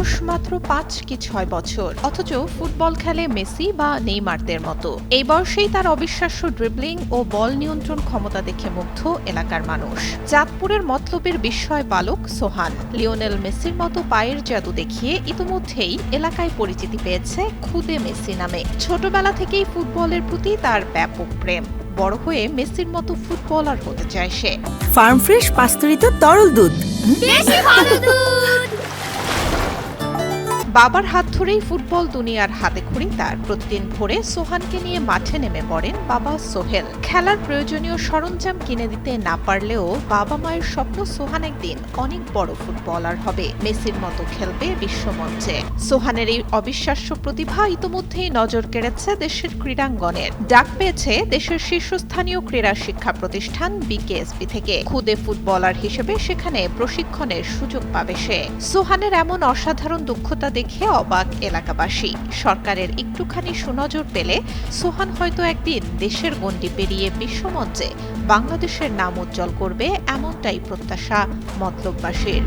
বয়স মাত্র ৫ কি ৬ বছর, অথচ ফুটবল খেলে মেসি বা নেইমারদের মতো। এই বয়সেই তার অবিশ্বাস্য ড্রিবলিং ও বল নিয়ন্ত্রণ ক্ষমতা দেখে মুগ্ধ এলাকার মানুষ। চাঁদপুরের মতলবের বিস্ময় বালক সোহান লিওনেল মেসির মতো পায়ের জাদু দেখিয়ে ইতোমধ্যেই এলাকায় পরিচিতি পেয়েছে খুদে মেসি নামে। ছোটবেলা থেকেই ফুটবলের প্রতি তার ব্যাপক প্রেম। বড় হয়ে মেসির মতো ফুটবলার হতে চায় সে। ফার্ম ফ্রেশ পাস্তুরিত তরল দুধ, বেশি ভালো দুধ। বাবার হাত ধরেই ফুটবল দুনিয়ার হাতেখড়ি তার। প্রতিদিন ভোরে সোহানকে নিয়ে মাঠে নেমে পড়েন বাবা সোহেল। খেলার প্রয়োজনীয় সরঞ্জাম কিনে দিতে না পারলেও বাবা মায়ের স্বপ্ন সোহান একদিন অনেক বড় ফুটবলার হবে, মেসির মতো খেলবে বিশ্বমঞ্চে। সোহানের এই অবিশ্বাস্য প্রতিভা ইতোমধ্যেই নজর কেড়েছে দেশের ক্রীড়াঙ্গনের। ডাক পেয়েছে দেশের শীর্ষস্থানীয় ক্রীড়া শিক্ষা প্রতিষ্ঠান বিকেএসপি থেকে। খুদে ফুটবলার হিসেবে সেখানে প্রশিক্ষণের সুযোগ পাবে সে। সোহানের এমন অসাধারণ দক্ষতা দেখে অবাক এলাকাবাসী। সরকারের একটুখানি সুনজর পেলে সোহান হয়তো একদিন দেশের গণ্ডি পেরিয়ে বিশ্বমঞ্চে বাংলাদেশের নাম উজ্জ্বল করবে, এমনটাই প্রত্যাশা মতলববাসীর।